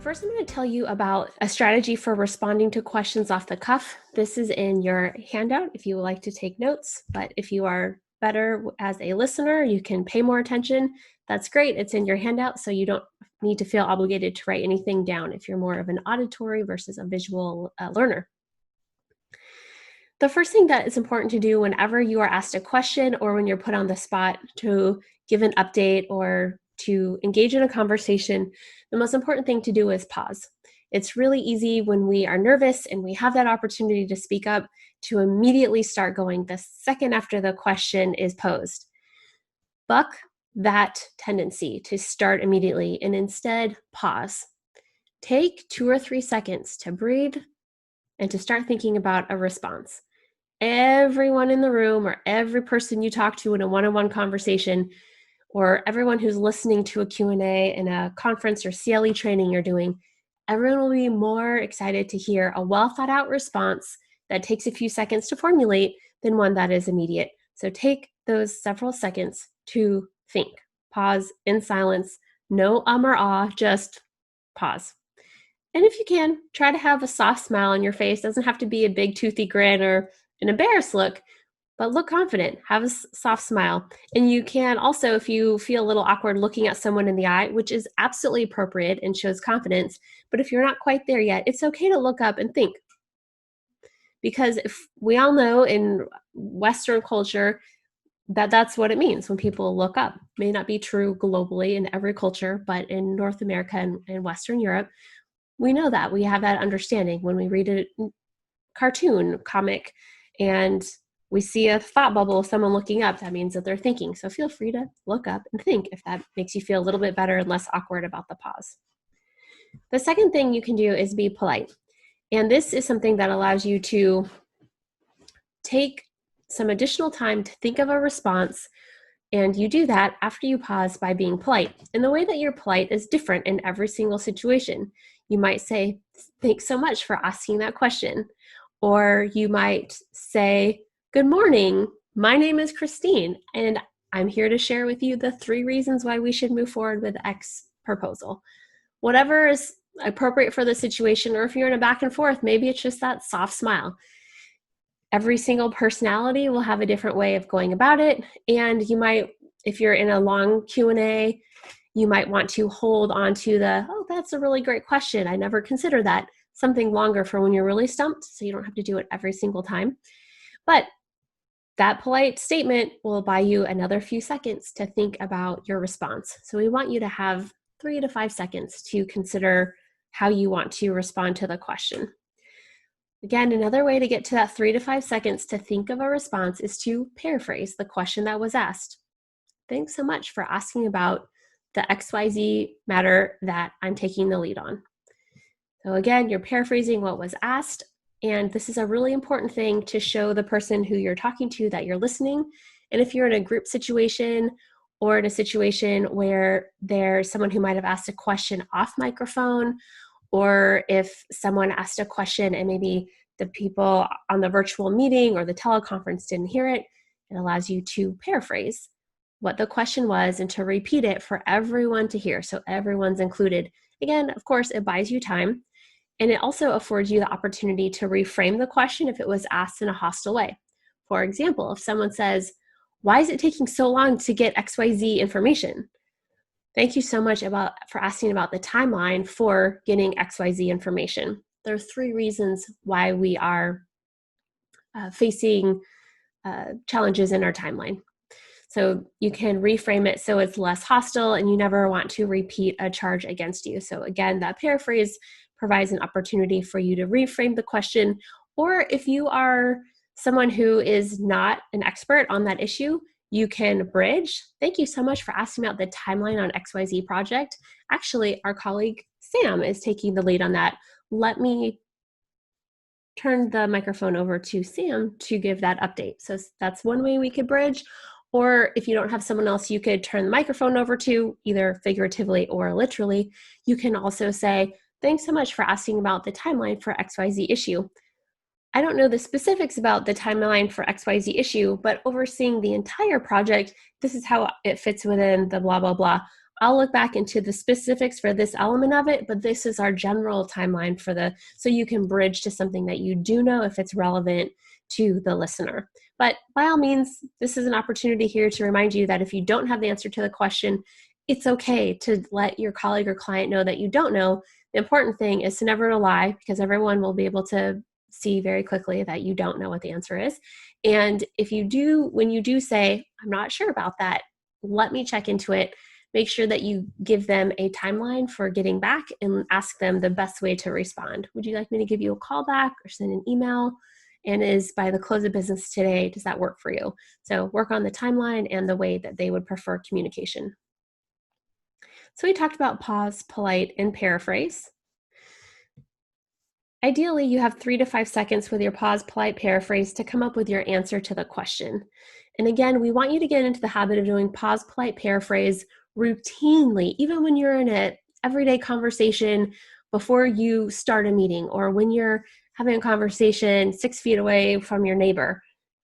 First, I'm going to tell you about a strategy for responding to questions off the cuff. This is in your handout if you would like to take notes, but if you are better as a listener, you can pay more attention. That's great. It's in your handout, so you don't need to feel obligated to write anything down if you're more of an auditory versus a visual learner. The first thing that is important to do whenever you are asked a question or when you're put on the spot to give an update or to engage in a conversation, the most important thing to do is pause. It's really easy when we are nervous and we have that opportunity to speak up to immediately start going the second after the question is posed. Buck that tendency to start immediately and instead pause. Take 2 or 3 seconds to breathe and to start thinking about a response. Everyone in the room or every person you talk to in a one-on-one conversation or everyone who's listening to a Q&A in a conference or CLE training you're doing, everyone will be more excited to hear a well-thought-out response that takes a few seconds to formulate than one that is immediate. So take those several seconds to think. Pause in silence, no or ah, just pause. And if you can, try to have a soft smile on your face. Doesn't have to be a big toothy grin or an embarrassed look, but look confident, have a soft smile. And you can also, if you feel a little awkward looking at someone in the eye, which is absolutely appropriate and shows confidence, but if you're not quite there yet, it's okay to look up and think. Because if we all know in Western culture that that's what it means when people look up. It may not be true globally in every culture, but in North America and Western Europe, we know that. We have that understanding when we read a cartoon, comic, and we see a thought bubble of someone looking up, that means that they're thinking. So feel free to look up and think if that makes you feel a little bit better and less awkward about the pause. The second thing you can do is be polite. And this is something that allows you to take some additional time to think of a response. And you do that after you pause by being polite. And the way that you're polite is different in every single situation. You might say, thanks so much for asking that question. Or you might say, good morning, my name is Christine, and I'm here to share with you the 3 reasons why we should move forward with X proposal. Whatever is appropriate for the situation, or if you're in a back and forth, maybe it's just that soft smile. Every single personality will have a different way of going about it, and you might, if you're in a long Q&A, you might want to hold on to oh, that's a really great question, I never considered that, something longer for when you're really stumped, so you don't have to do it every single time. But that polite statement will buy you another few seconds to think about your response. So we want you to have 3 to 5 seconds to consider how you want to respond to the question. Again, another way to get to that 3 to 5 seconds to think of a response is to paraphrase the question that was asked. Thanks so much for asking about the XYZ matter that I'm taking the lead on. So again, you're paraphrasing what was asked, and this is a really important thing to show the person who you're talking to that you're listening. And if you're in a group situation or in a situation where there's someone who might have asked a question off microphone, or if someone asked a question and maybe the people on the virtual meeting or the teleconference didn't hear it, it allows you to paraphrase what the question was and to repeat it for everyone to hear, so everyone's included. Again, of course, it buys you time, and it also affords you the opportunity to reframe the question if it was asked in a hostile way. For example, if someone says, why is it taking so long to get XYZ information? Thank you so much for asking about the timeline for getting XYZ information. There are 3 reasons why we are facing challenges in our timeline. So you can reframe it so it's less hostile and you never want to repeat a charge against you. So again, that paraphrase provides an opportunity for you to reframe the question. Or if you are someone who is not an expert on that issue, you can bridge. Thank you so much for asking about the timeline on XYZ project. Actually, our colleague Sam is taking the lead on that. Let me turn the microphone over to Sam to give that update. So that's one way we could bridge. Or if you don't have someone else you could turn the microphone over to, either figuratively or literally, you can also say, thanks so much for asking about the timeline for XYZ issue. I don't know the specifics about the timeline for XYZ issue, but overseeing the entire project, this is how it fits within the blah, blah, blah. I'll look back into the specifics for this element of it, but this is our general timeline so you can bridge to something that you do know if it's relevant to the listener. But by all means, this is an opportunity here to remind you that if you don't have the answer to the question, it's okay to let your colleague or client know that you don't know. The important thing is to never lie, because everyone will be able to see very quickly that you don't know what the answer is. And if you do, when you do say, I'm not sure about that, let me check into it, make sure that you give them a timeline for getting back and ask them the best way to respond. Would you like me to give you a call back or send an email? And is by the close of business today, does that work for you? So work on the timeline and the way that they would prefer communication. So we talked about pause, polite, and paraphrase. Ideally, you have 3 to 5 seconds with your pause, polite, paraphrase to come up with your answer to the question. And again, we want you to get into the habit of doing pause, polite, paraphrase routinely, even when you're in an everyday conversation before you start a meeting, or when you're having a conversation 6 feet away from your neighbor.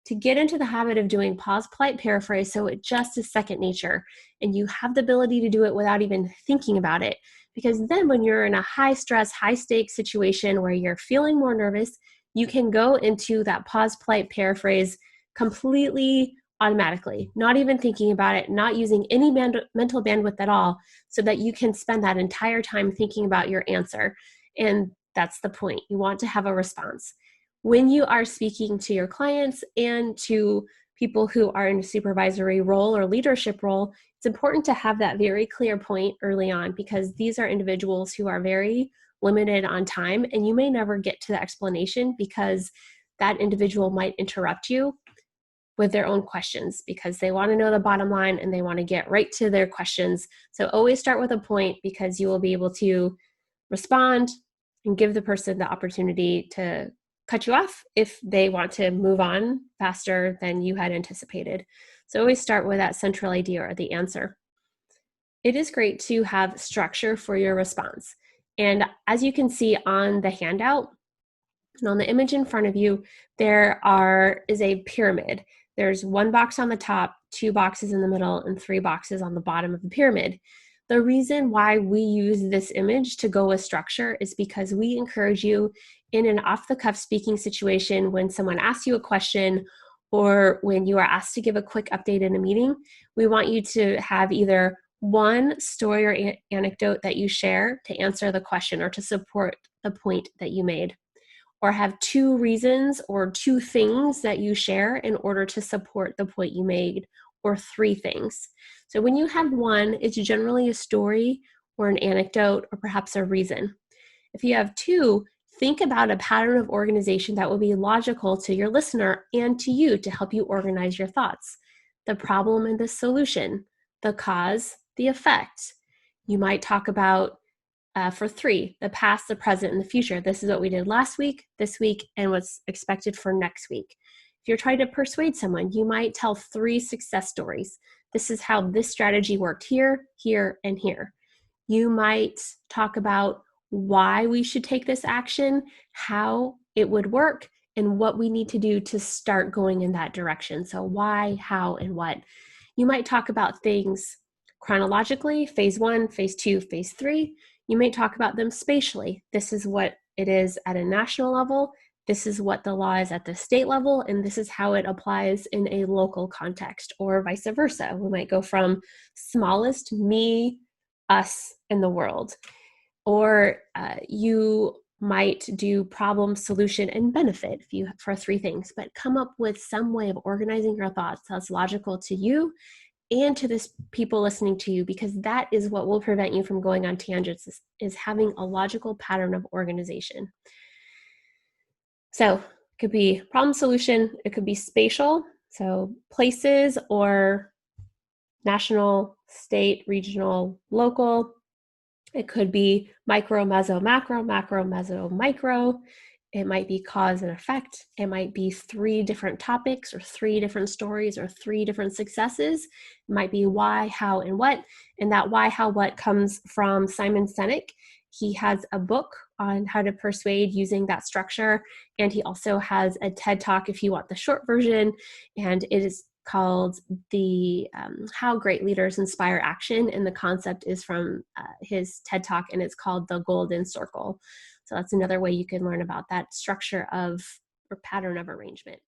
To get into the habit of doing pause, polite, paraphrase so it just is second nature, and you have the ability to do it without even thinking about it. Because then when you're in a high stress, high stakes situation where you're feeling more nervous, you can go into that pause, polite, paraphrase completely automatically, not even thinking about it, not using any mental bandwidth at all, so that you can spend that entire time thinking about your answer. And that's the point. You want to have a response. When you are speaking to your clients and to people who are in a supervisory role or leadership role, it's important to have that very clear point early on, because these are individuals who are very limited on time, and you may never get to the explanation because that individual might interrupt you with their own questions because they want to know the bottom line and they want to get right to their questions. So always start with a point, because you will be able to respond and give the person the opportunity to cut you off if they want to move on faster than you had anticipated. So always start with that central idea or the answer. It is great to have structure for your response. And as you can see on the handout and on the image in front of you, there is a pyramid. There's 1 box on the top, 2 boxes in the middle, and 3 boxes on the bottom of the pyramid. The reason why we use this image to go with structure is because we encourage you in an off-the-cuff speaking situation, when someone asks you a question or when you are asked to give a quick update in a meeting, we want you to have either one story or anecdote that you share to answer the question or to support the point that you made, or have 2 reasons or 2 things that you share in order to support the point you made, or 3 things. So when you have 1, it's generally a story or an anecdote or perhaps a reason. If you have 2, think about a pattern of organization that will be logical to your listener and to you to help you organize your thoughts. The problem and the solution, the cause, the effect. You might talk about, for 3, the past, the present, and the future. This is what we did last week, this week, and what's expected for next week. If you're trying to persuade someone, you might tell 3 success stories. This is how this strategy worked here, here, and here. You might talk about why we should take this action, how it would work, and what we need to do to start going in that direction. So why, how, and what. You might talk about things chronologically, phase 1, phase 2, phase 3. You may talk about them spatially. This is what it is at a national level. This is what the law is at the state level, and this is how it applies in a local context, or vice versa. We might go from smallest, me, us, and the world. Or you might do problem, solution, and benefit for 3 things, but come up with some way of organizing your thoughts that's logical to you and to the people listening to you, because that is what will prevent you from going on tangents, is having a logical pattern of organization. So it could be problem, solution, it could be spatial, so places or national, state, regional, local. It could be micro, meso, macro, macro, meso, micro. It might be cause and effect. It might be 3 different topics or 3 different stories or 3 different successes. It might be why, how, and what. And that why, how, what comes from Simon Sinek. He has a book on how to persuade using that structure. And he also has a TED Talk if you want the short version. And it is called the How Great Leaders Inspire Action, and the concept is from his TED Talk, and it's called the Golden Circle. So that's another way you can learn about that structure of or pattern of arrangement.